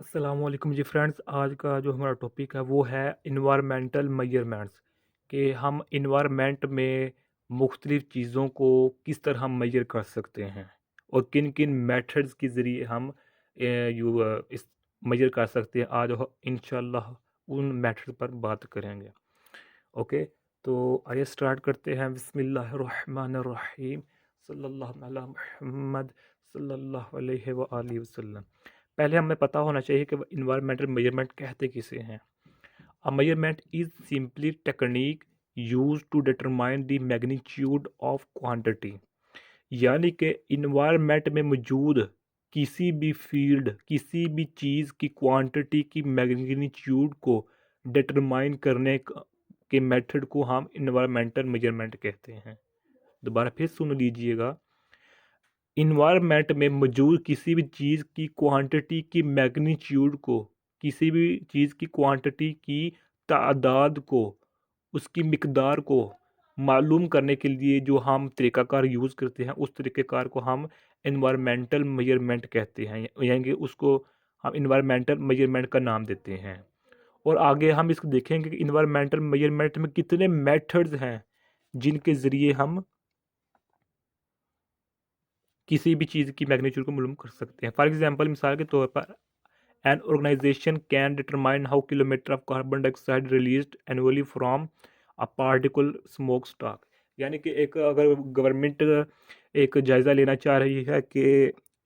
अस्सलाम वालेकुम जी फ्रेंड्स। आज का जो हमारा टॉपिक है वो है इन्वायरमेंटल मेजरमेंट्स कि हम इन्वायरमेंट में मुख्तलिफ़ चीज़ों को किस तरह हम मेजर कर सकते हैं और किन किन मेथड्स के ज़रिए हम इस मेजर कर सकते हैं। आज इंशाल्लाह उन मेथड पर बात करेंगे। ओके, तो आइए स्टार्ट करते हैं। बिस्मिल्लाहिर्रहमानिर्रहीम। सल्लल्लाहु अला मुहम्मद सल्लल्लाहु अलैहि व आलिहि वसल्लम। पहले हमें पता होना चाहिए कि इन्वायरमेंटल मेजरमेंट कहते किसे हैं। A measurement is simply technique use to determine the magnitude of quantity. यानी कि इन्वायरमेंट में मौजूद किसी भी फील्ड, किसी भी चीज़ की क्वांटिटी की मैग्नीट्यूड को डिटरमाइन करने के मेथड को हम इन्वायरमेंटल मेजरमेंट कहते हैं। दोबारा फिर सुन लीजिएगा। इन्वायरमेंट में मौजूद किसी भी चीज़ की क्वांटिटी की मैग्नीट्यूड को, किसी भी चीज़ की क्वांटिटी की तादाद को, उसकी मिकदार को मालूम करने के लिए जो हम तरीक़ाकार यूज़ करते हैं, उस तरीक़ेकार को हम इन्वायरमेंटल मेजरमेंट कहते हैं। यानी कि उसको हम इन्वायरमेंटल मेजरमेंट का नाम देते हैं। और आगे हम इसको देखेंगे कि इन्वायरमेंटल मेजरमेंट में कितने मेथड्स हैं जिनके ज़रिए हम किसी भी चीज़ की मैग्नीट्यूड को मालूम कर सकते हैं। फॉर एग्जांपल, मिसाल के तौर पर an organisation can determine how kilometre of carbon dioxide released annually from a particle smokestack. यानी कि एक अगर गवर्नमेंट एक जायज़ा लेना चाह रही है कि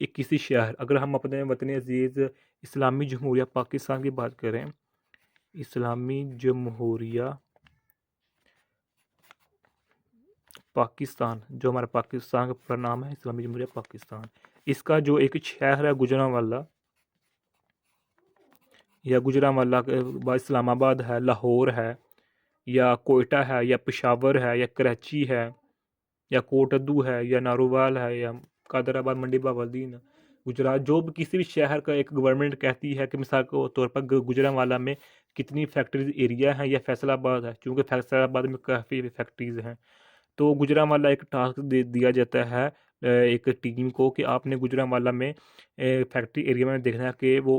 एक किसी शहर, अगर हम अपने वतन अजीज़ इस्लामी जमहूरिया पाकिस्तान की बात करें, इस्लामी जमहूरिया पाकिस्तान, जो हमारा पाकिस्तान का पूरा नाम है इस्लामी जमहूरिया पाकिस्तान, इसका जो एक शहर है गुजरांवाला, या गुजरांवाला के बाद इस्लामाबाद है, लाहौर है, या कोयटा है, या पेशावर है, या कराची है, या कोटद्दू है, या नारोवाल है, या कादराबाद, मंडी बावलदीन, गुजरात, जो भी किसी भी शहर का एक गवर्नमेंट कहती है कि मिसाल के तौर पर गुजरांवाला में कितनी फैक्ट्रीज एरिया है, या फैसलाबाद है, चूँकि फैसलाबाद में काफ़ी फैक्ट्रीज हैं, तो गुजरांवाला एक टास्क दे दिया जाता है एक टीम को कि आपने गुजरांवाला में फैक्ट्री एरिया में देखना है कि वो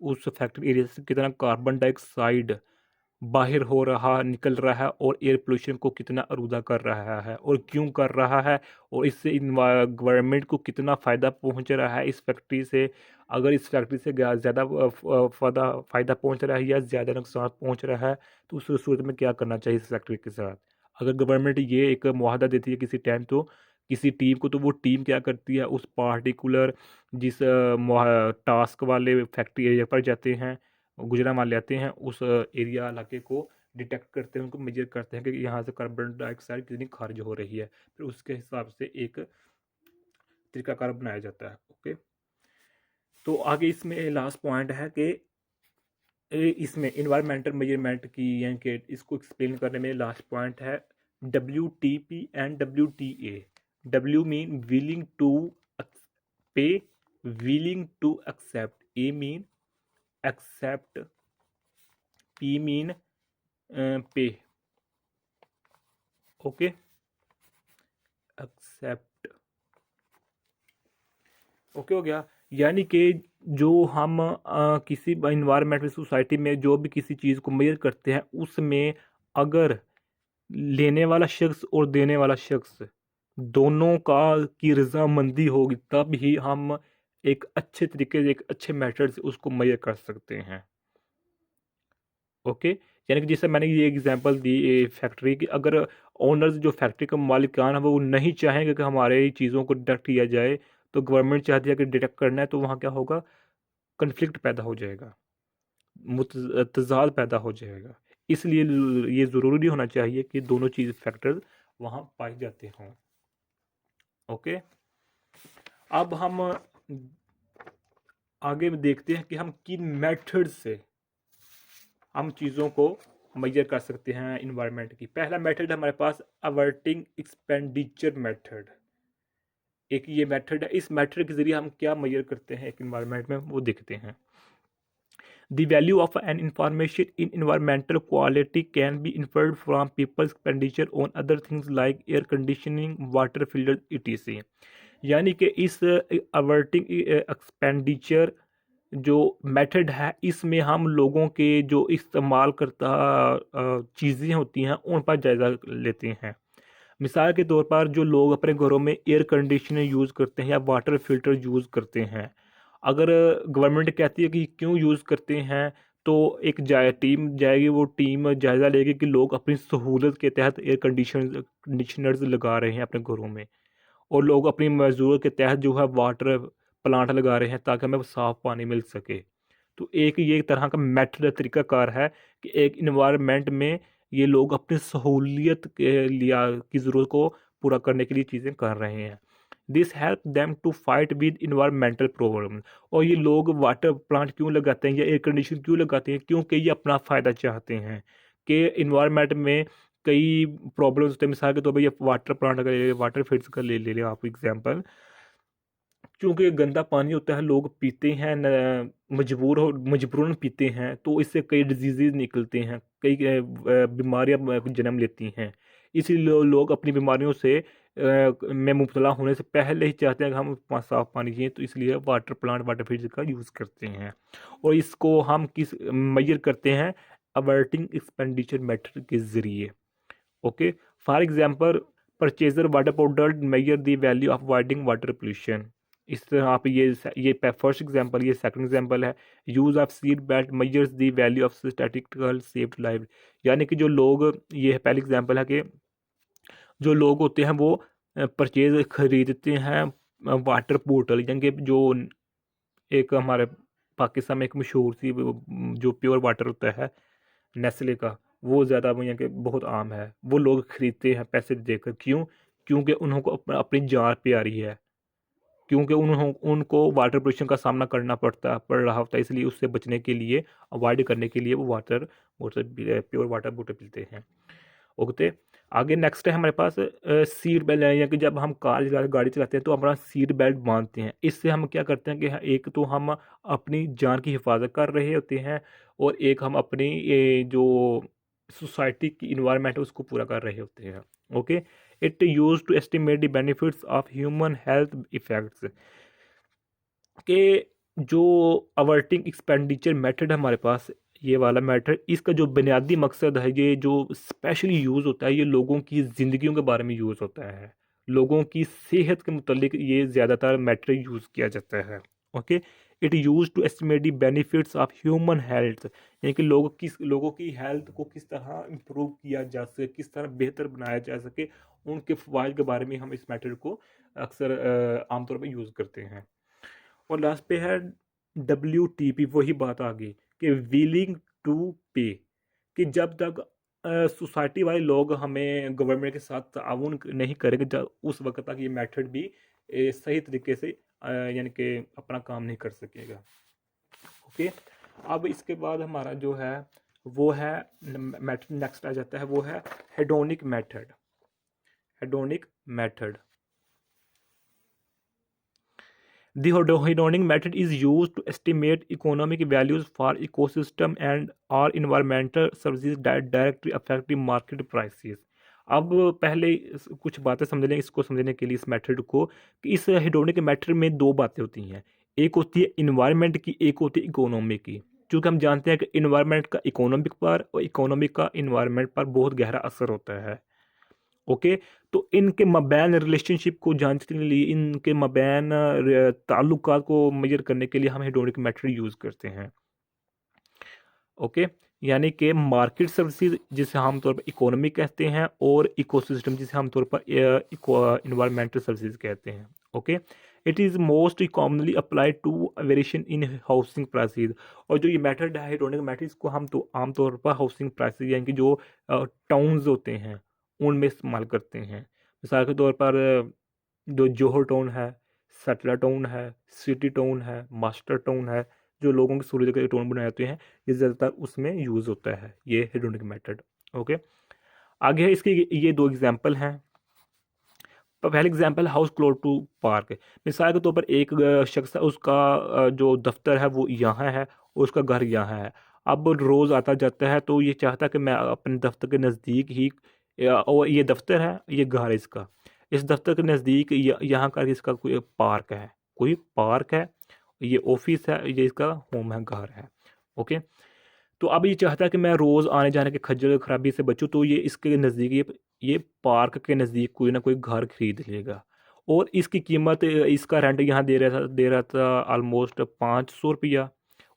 उस फैक्ट्री एरिया से कितना कार्बन डाइऑक्साइड बाहर हो रहा निकल रहा है और एयर पोल्यूशन को कितना आलूदा कर रहा है और क्यों कर रहा है, और इससे गवर्नमेंट को कितना फ़ायदा पहुंच रहा है इस फैक्ट्री से। अगर इस फैक्ट्री से ज़्यादा फ़ायदा पहुंच रहा है या ज़्यादा नुकसान पहुंच रहा है, तो उस सूरत में क्या करना चाहिए इस फैक्ट्री के साथ। अगर गवर्नमेंट ये एक मुआहदा देती है किसी टाइम, तो किसी टीम को, तो वो टीम क्या करती है, उस पार्टिकुलर जिस टास्क वाले फैक्ट्री एरिया पर जाते हैं, गुजरांवाले आते हैं, उस एरिया इलाके को डिटेक्ट करते हैं, उनको मेजर करते हैं कि यहाँ से कार्बन डाइऑक्साइड कितनी खारिज हो रही है, फिर उसके हिसाब से एक तरीकाकार बनाया जाता है। ओके, तो आगे इसमें लास्ट पॉइंट है कि इसमें इन्वायरमेंटल मेजरमेंट की, यानी कि इसको एक्सप्लेन करने में लास्ट पॉइंट है WTP and WTA। W mean willing to pay, willing to accept, A mean accept, P mean pay. Okay, accept, okay हो गया। यानी कि जो हम किसी इन्वायरमेंटल सोसाइटी में जो भी किसी चीज़ को मेजर करते हैं, उसमें अगर लेने वाला शख्स और देने वाला शख्स दोनों का की रजामंदी होगी, तब ही हम एक अच्छे तरीके से, एक अच्छे मेथड से उसको मेजर कर सकते हैं। ओके, यानी कि जैसे मैंने ये एग्जांपल दी फैक्ट्री की, अगर ओनर्स जो फैक्ट्री का मालिकान है वो नहीं चाहेंगे कि हमारे चीज़ों को डिटेक्ट किया जाए, तो गवर्नमेंट चाहती है कि डिटेक्ट करना है, तो वहाँ क्या होगा, कन्फ्लिक्ट पैदा हो जाएगा, तजाल पैदा हो जाएगा। इसलिए ये ज़रूरी होना चाहिए कि दोनों चीज़ फैक्टर वहाँ पाए जाते हों। ओके, अब हम आगे देखते हैं कि हम किन मेथड से हम चीज़ों को मेजर कर सकते हैं इन्वायरमेंट की। पहला मेथड हमारे पास अवर्टिंग एक्सपेंडिचर मेथड, एक ये मेथड है। इस मेथड के ज़रिए हम क्या मेजर करते हैं एक इन्वायरमेंट में, वो देखते हैं। The value of an information in environmental quality can be inferred from people's expenditure on other things like air conditioning, water filters, etc. यानी कि इस अवर्टिंग एक्सपेंडिचर जो मेथड है इसमें हम लोगों के जो इस्तेमाल करता चीज़ें होती हैं उन पर जायज़ा लेते हैं। मिसाल के तौर पर जो लोग अपने घरों में एयर कंडीशनर यूज़ करते हैं या वाटर फिल्टर यूज़ करते हैं, अगर गवर्नमेंट कहती है कि क्यों यूज़ करते हैं, तो एक टीम जाएगी, वो टीम जायज़ा लेगी कि लोग अपनी सहूलत के तहत एयर कंडीशनर्स लगा रहे हैं अपने घरों में, और लोग अपनी ज़रूरत के तहत जो है वाटर प्लांट लगा रहे हैं ताकि हमें साफ़ पानी मिल सके। तो एक ये तरह का मेथड तरीक़ाकार है कि एक इन्वायरमेंट में ये लोग अपनी सहूलियत के लिए की ज़रूरत को पूरा करने के लिए चीज़ें कर रहे हैं। This help them to fight with environmental problem. और ये लोग वाटर प्लांट क्यों लगाते हैं या एयर कंडीशन क्यों लगाते हैं? क्योंकि ये अपना फ़ायदा चाहते हैं कि इन्वायरमेंट में कई प्रॉब्लम्स होते हैं। मिसाल के तौर पर ये वाटर प्लांट अगर वाटर फिल्टर का ले ले आप एग्जांपल, क्योंकि गंदा पानी होता है, लोग पीते हैं मजबूरन पीते हैं, तो इससे कई डिजीज़ेज़ निकलते हैं, कई बीमारियां जन्म लेती हैं। इसीलिए लोग अपनी बीमारियों से में मुब्तला होने से पहले ही चाहते हैं कि हम साफ़ पानी पिएं, तो इसलिए वाटर प्लांट वाटर फिल्टर का यूज़ करते हैं। और इसको हम किस मेजर करते हैं? अवर्टिंग एक्सपेंडिचर मेथड के ज़रिए। Okay, for example, purchaser water powder measure the value of avoiding water pollution. इस तरह आप ये फर्स्ट एग्जांपल, ये सेकंड एग्जांपल है। Use of seat belt measures the value of statistical saved life. यानी कि जो लोग, ये पहली एग्जांपल है कि जो लोग होते हैं वो परचेज खरीदते हैं वाटर बोतल, यानी कि जो एक हमारे पाकिस्तान में एक मशहूर सी जो प्योर वाटर होता है नेस्ले का, वो ज़्यादा यहाँ के बहुत आम है, वो लोग खरीदते हैं पैसे देकर। क्यों? क्योंकि उनको अपनी जान प्यारी है, क्योंकि उनको वाटर पोल्यूशन का सामना करना पड़ रहा होता है, इसलिए उससे बचने के लिए, अवॉइड करने के लिए वो वाटर वाटर प्योर वाटर बोतल पीते हैं। ओके, आगे नेक्स्ट है हमारे पास सीट बेल्ट, या कि जब हम गाड़ी चलाते हैं तो अपना सीट बेल्ट बांधते हैं। इससे हम क्या करते हैं कि एक तो हम अपनी जान की हिफाजत कर रहे होते हैं, और एक हम अपनी जो सोसाइटी की इन्वायरमेंट है उसको पूरा कर रहे होते हैं। Okay, it use to estimate the benefits of human health effects, के जो अवर्टिंग एक्सपेंडिचर मेथड है हमारे पास, ये वाला मेथड, इसका जो बुनियादी मकसद है, ये जो स्पेशली यूज़ होता है, ये लोगों की ज़िंदगियों के बारे में यूज़ होता है, लोगों की सेहत के मुतल्लिक ये ज़्यादातर मेथड यूज़ किया जाता है। Okay, it use to estimate the benefits of human health, यानी कि लोगों की हेल्थ को किस तरह इम्प्रूव किया जा सके, किस तरह बेहतर बनाया जा सके, उनके फ़वाइद के बारे में हम इस मेथड को अक्सर आमतौर पर यूज़ करते हैं। और लास्ट पे है WTP, वही बात आ गई कि विलिंग टू पे, कि जब तक सोसाइटी वाले लोग हमें गवर्नमेंट के साथ ताउन नहीं करेंगे, जब उस वक्त तक ये मेथड भी सही तरीके से यानी कि अपना काम नहीं कर सकेगा। ओके, अब इसके बाद हमारा जो है वो है मेथड नेक्स्ट आ जाता है, वो है hedonic method. Hedonic method, the hedonic method is used to estimate economic values for ecosystem and or environmental services that directly affect the market prices। अब पहले कुछ बातें समझ लें इसको समझने के लिए, इस मेथड को, कि इस हेडोनिक मेथड में दो बातें होती हैं। एक होती है इन्वायरमेंट की, एक होती है इकोनॉमी की। क्योंकि हम जानते हैं कि इन्वायरमेंट का इकोनॉमिक पर और इकोनॉमिक का इन्वायरमेंट पर बहुत गहरा असर होता है। ओके, तो इनके मबैन रिलेशनशिप को जानने के लिए, इनके मबैन ताल्लुकात को मेजर करने के लिए हम हेडोनिक मेथड यूज़ करते हैं। ओके, यानी कि मार्केट सर्विसेज जिसे आमतौर पर इकोनॉमी कहते हैं, और इकोसिस्टम जिसे आमतौर पर इन्वायरमेंटल सर्विसेज कहते हैं। Okay, it is most commonly applied to variation in housing prices. और जो ये मेथड है हेडोनिक मेथड, इसको हम तो आमतौर पर हाउसिंग प्राइसेस यानी कि जो टाउन्स होते हैं उनमें इस्तेमाल करते हैं। मिसाल के तौर पर जो जोहर टाउन है, सटला टाउन है, सिटी टाउन है, मास्टर टाउन है, जो लोगों की सहूलियत के लिए टाउन बनाए जाते हैं, ये ज़्यादातर उसमें यूज़ होता है ये हेडोनिक मेथड। ओके, आगे है इसके ये दो एग्जांपल हैं। पहले example house close to park. मिसाल के तौर पर एक शख्स है, उसका जो दफ्तर है वो यहाँ है और उसका घर यहाँ है। अब रोज़ आता जाता है, तो ये चाहता है कि मैं अपने दफ्तर के नज़दीक ही, और ये दफ्तर है, ये घर है इसका, इस दफ्तर के नज़दीक यहाँ का इसका कोई पार्क है, कोई पार्क है, ये ऑफिस है, ये इसका होम है, घर है। ओके, तो अब ये चाहता है कि मैं रोज़ आने जाने के खज्जल खराबी से बचूं, तो ये इसके नज़दीक ये पार्क के नज़दीक कोई ना कोई घर खरीद लेगा। और इसकी कीमत, इसका रेंट यहाँ दे रहा था ऑलमोस्ट 500 रुपया,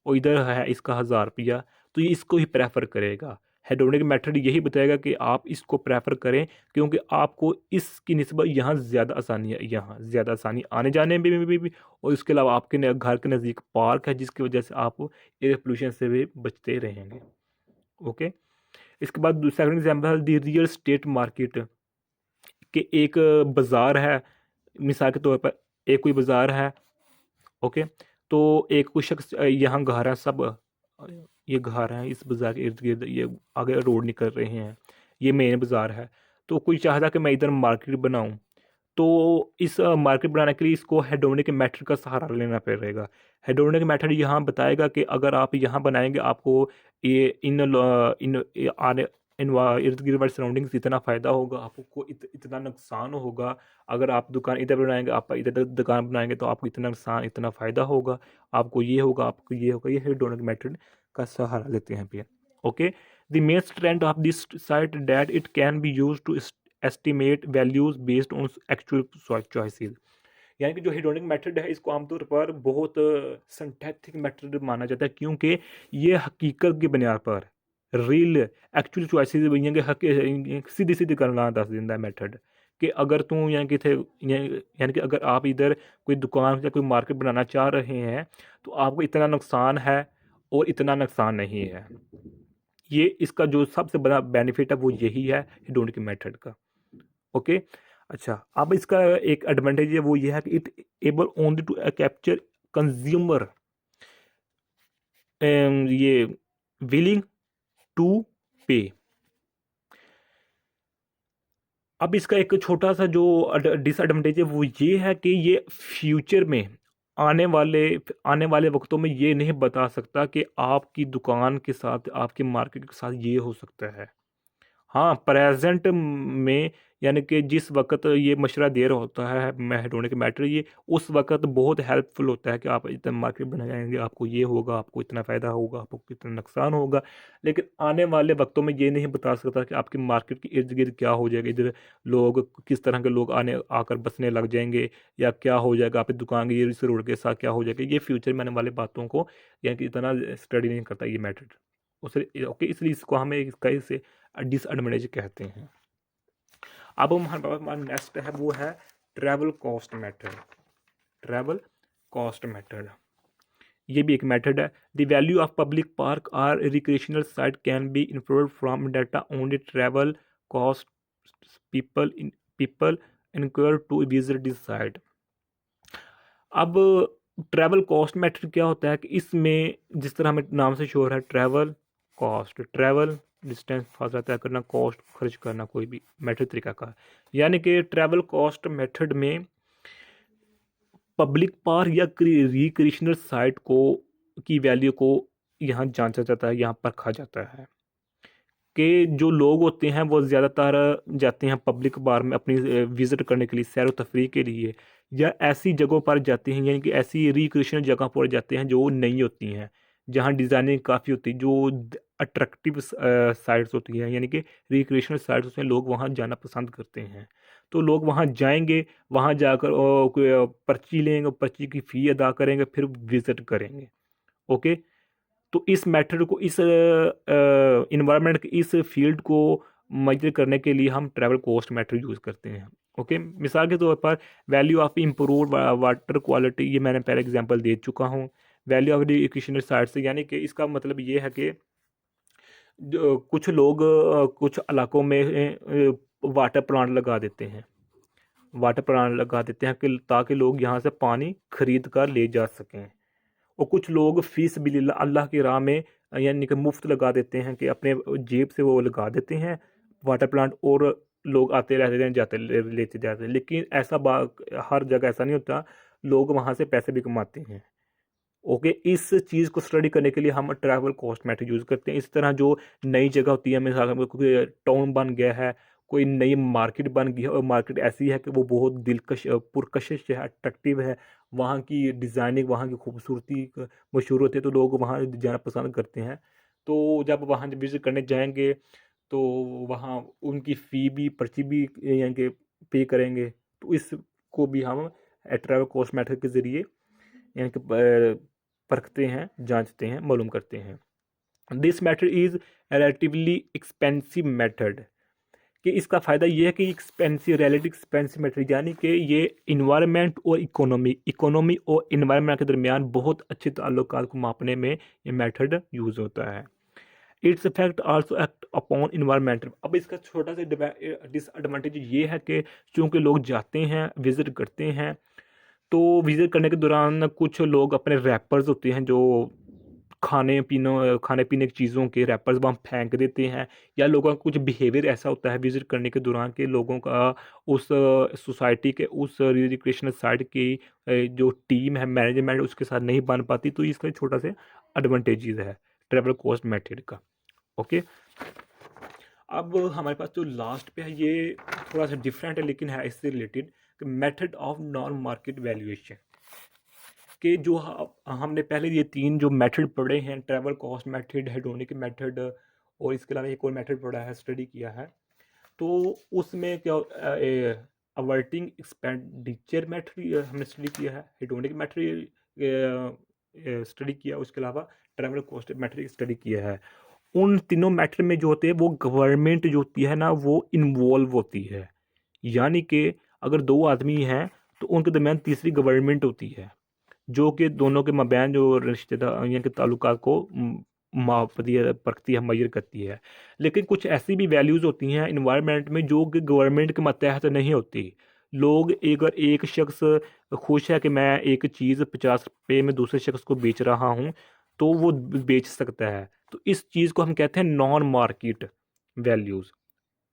और इधर है इसका 1000 रुपया। तो ये इसको ही प्रेफर करेगा। हेडोनिक मेथड यही बताएगा कि आप इसको प्रेफर करें, क्योंकि आपको इसकी निस्बत यहाँ ज़्यादा आसानी है, यहाँ ज़्यादा आसानी आने जाने में भी। और इसके अलावा आपके घर के नज़दीक पार्क है, जिसकी वजह से आप एयर पोल्यूशन से भी बचते रहेंगे। ओके, इसके बाद second example the real estate market, के एक बाज़ार है, मिसाल के तौर पर एक कोई बाज़ार है। ओके, तो एक कोई शख्स यहाँ घर है, सब ये घर हैं, इस बाज़ार के इर्द गिर्द ये आगे रोड निकल रहे हैं, ये मेन बाज़ार है। तो कोई चाहता कि मैं इधर मार्केट बनाऊं, तो इस मार्केट बनाने के लिए इसको हेडोनिक मेथड का सहारा लेना पड़ेगा। हेडोनिक मेथड यहाँ बताएगा कि अगर आप यहाँ बनाएंगे, आपको ये इन आने इर्द गिर्द वाले सराउंडिंग से इतना फ़ायदा होगा, आपको इतना नुकसान होगा। अगर आप दुकान इधर बनाएंगे, आप इधर दुकान बनाएंगे, तो आपको इतना नुकसान, इतना फ़ायदा होगा, आपको ये होगा, आपको ये होगा। ये हेडोनिक मेथड का सहारा लेते हैं फिर। Okay, the main strength of this site that it can be use to estimate values based on actual choices. यानी कि जो हेडोनिक मेथड है, इसको आमतौर पर बहुत सिंथेटिक मेथड माना जाता है, क्योंकि ये हकीकत की बुनियाद पर रियल एक्चुअल चॉइसेस सीधी सीधी करना दस दिंदा है मेथड। कि अगर तू यानी कि थे यानी कि अगर आप इधर कोई दुकान या कोई मार्केट बनाना चाह रहे हैं, तो आपको इतना नुकसान है और इतना नुकसान नहीं है। ये इसका जो सबसे बड़ा बेनिफिट है वो यही है हेडोनिक मेथड का। ओके, अच्छा, अब इसका एक एडवांटेज है, वो ये है कि it able only to capture consumer ये विलिंग टू पे। अब इसका एक छोटा सा जो डिसएडवांटेज है वो ये है कि ये फ्यूचर में आने वाले आने वाले वक्तों में ये नहीं बता सकता कि आपकी दुकान के साथ, आपकी मार्केट के साथ ये हो सकता है। हाँ, प्रेजेंट में यानी कि जिस वक़्त ये मशवरा दे रहा होता है हेडोनिक मैटर, ये उस वक़्त बहुत हेल्पफुल होता है कि आप इतना मार्केट बनाएंगे, आपको ये होगा, आपको इतना फ़ायदा होगा, आपको कितना नुकसान होगा। लेकिन आने वाले वक्तों में ये नहीं बता सकता कि आपकी मार्केट के इर्द गिर्द क्या हो जाएगा, इधर लोग किस तरह के लोग आने आकर बसने लग जाएंगे, या क्या हो जाएगा आपकी दुकान के इस रोड के साथ क्या हो जाएगा। ये फ्यूचर में आने वाली बातों को यानी कि इतना स्टडी नहीं करता ये मैटर। उसे ओके, इसलिए इसको हमें इसका इसे डिसएडवांटेज कहते हैं। अब हमारा नेक्स्ट है वो है travel cost method. Travel cost method ये भी एक मेथड है। The value of public park or recreational site can be inferred from data only travel cost people inquire to visit this site. अब ट्रैवल कॉस्ट मेथड क्या होता है कि इसमें जिस तरह हमें नाम से श्योर है, ट्रैवल कॉस्ट, ट्रैवल डिस्टेंस फासला तय करना, कॉस्ट खर्च करना, कोई भी मेथड तरीका का। यानी कि ट्रैवल कॉस्ट मेथड में पब्लिक पार्क या रिक्रिएशनल साइट को की वैल्यू को यहाँ जांचा जाता है, यहाँ परखा जाता है कि जो लोग होते हैं वो ज़्यादातर जाते हैं पब्लिक बार में अपनी विज़िट करने के लिए, सैर व तफरीह के लिए, या ऐसी जगहों पर जाते हैं, यानी कि ऐसी रिक्रिएशनल जगह पर जाते हैं जो नहीं होती हैं, जहाँ डिज़ाइनिंग काफ़ी होती है, जो अट्रैक्टिव साइट्स होती हैं, यानी कि रिक्रिएशनल साइट्स होते हैं, लोग वहाँ जाना पसंद करते हैं। तो लोग वहाँ जाएंगे, वहाँ जाकर पर्ची लेंगे, पर्ची की फ़ी अदा करेंगे, फिर विज़िट करेंगे। ओके, तो इस मेथड को, इस इन्वायरमेंट के इस फील्ड को मेजर करने के लिए हम ट्रैवल कॉस्ट मेथड यूज़ करते हैं। ओके, मिसाल के तौर पर value of improve water quality, ये मैंने पहले एग्जांपल दे चुका हूँ। वैल्यू ऑफ एजुकेशनल साइड से, यानी कि इसका मतलब ये है कि जो कुछ लोग कुछ इलाकों में वाटर प्लांट लगा देते हैं, वाटर प्लांट लगा देते हैं कि ताकि लोग यहाँ से पानी खरीद कर ले जा सकें। और कुछ लोग फीस बिल्लाह अल्लाह की राह में यानी कि मुफ्त लगा देते हैं, कि अपने जेब से वो लगा देते हैं वाटर प्लांट, और लोग आते रहते हैं, जाते लेते जाते हैं। लेकिन ऐसा हर जगह ऐसा नहीं होता, लोग वहाँ से पैसे भी कमाते हैं। ओके, इस चीज़ को स्टडी करने के लिए हम ट्रैवल कॉस्ट मेथड यूज़ करते हैं। इस तरह जो नई जगह होती है, मिसाल कोई टाउन बन गया है, कोई नई मार्केट बन गई है और मार्केट ऐसी है कि वो बहुत दिलकश पुरकशिश है, अट्रैक्टिव है, वहाँ की डिज़ाइनिंग, वहाँ की खूबसूरती मशहूर होती है, तो लोग वहाँ जाना पसंद करते हैं। तो जब वहाँ विज़िट करने जाएंगे तो वहाँ उनकी फ़ी भी, पर्ची भी यानी कि पे करेंगे। तो इसको भी हम ट्रैवल कॉस्ट मेथड के ज़रिए यानी कि परखते हैं, जांचते हैं, मालूम करते हैं। This method is relatively expensive method, कि इसका फ़ायदा ये है कि एक्सपेंसिव, रिलेटिव एक्सपेंसिव मेथड, यानी कि ये इन्वायरमेंट और इकोनॉमी और इन्वायरमेंट के दरमियान बहुत अच्छे ताल्लुकात को मापने में ये मेथड यूज़ होता है। Its effect also act upon environmental. अब इसका छोटा सा डिसएडवांटेज ये है कि चूँकि लोग जाते हैं, विज़िट करते हैं, तो विज़िट करने के दौरान कुछ लोग अपने रैपर्स होते हैं जो खाने पीने की चीज़ों के रैपर्स वहाँ फेंक देते हैं, या लोगों का कुछ बिहेवियर ऐसा होता है विज़िट करने के दौरान कि लोगों का उस सोसाइटी के, उस रिक्रिएशनल साइट की जो टीम है, मैनेजमेंट उसके साथ नहीं बन पाती। तो इसका छोटा सा एडवांटेजेस है ट्रैवल कॉस्ट मेथड का। ओके, अब हमारे पास जो लास्ट पे है ये थोड़ा सा डिफरेंट है लेकिन है इससे related, method of non market valuation, कि जो हमने पहले ये 3 जो मेथड पढ़े हैं, travel cost method, hedonic method, और इसके अलावा एक और मेथड पढ़ा है, स्टडी किया है। तो उसमें क्या अवर्टिंग एक्सपेंडिचर मेथड हमने स्टडी किया है, हेडोनिक मेथड स्टडी किया, उसके अलावा ट्रैवल कॉस्ट मेथड स्टडी किया है। उन तीनों मैटर में जो होते हैं वो गवर्नमेंट जो होती है ना वो इन्वॉल्व होती है, यानी कि अगर 2 आदमी हैं तो उनके दरमियान तीसरी गवर्नमेंट होती है, जो कि दोनों के मबैन जो रिश्तेदार यानी कि ताल्लुकात को मापती है, परखती है, मेजर करती है। लेकिन कुछ ऐसी भी वैल्यूज़ होती हैं इन्वायरमेंट में जो कि गवर्नमेंट के मतहत नहीं होती। लोग, अगर एक शख्स खुश है कि मैं एक चीज़ 50 रुपये में दूसरे शख्स को बेच रहा हूँ, तो वो बेच सकता है। तो इस चीज़ को हम कहते हैं नॉन मार्केट वैल्यूज़।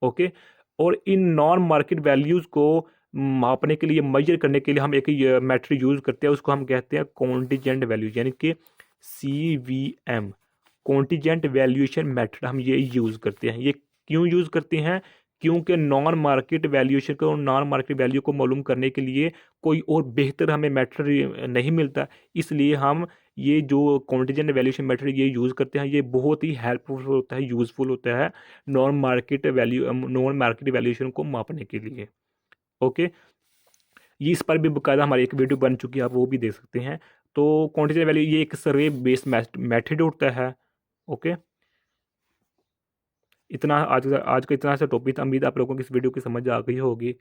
ओके, और इन नॉन मार्केट वैल्यूज़ को मापने के लिए, मेजर करने के लिए हम एक मेथड यूज़ करते हैं, उसको हम कहते हैं कॉन्टिजेंट वैल्यूज, यानी कि CVM, कॉन्टिजेंट वैल्यूएशन मेथड हम ये यूज़ करते हैं। ये क्यों यूज़ करते हैं? क्योंकि नॉन मार्केट वैल्यूएशन को, नॉन मार्केट वैल्यू को मालूम करने के लिए कोई और बेहतर हमें मेथड नहीं मिलता, इसलिए हम ये जो कॉन्टिजेंट वैल्यूएशन मेथड ये यूज़ करते हैं। ये बहुत ही हेल्पफुल होता है, यूज़फुल होता है नॉन मार्केट वैल्यूएशन को मापने के लिए। ओके, ये इस पर भी बाकायदा हमारी एक वीडियो बन चुकी है, आप वो भी देख सकते हैं। तो क्वांटिटेटिव वैल्यू ये एक सर्वे बेस्ड मेथड होता है। ओके, इतना आज का इतना सा टॉपिक था। उम्मीद आप लोगों को इस वीडियो की समझ आ गई होगी।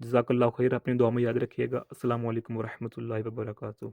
जज़ाकल्लाह खैर, अपनी दुआ में याद रखिएगा। अस्सलाम वालेकुम वरहमतुल्लाहि वबरकातुहू।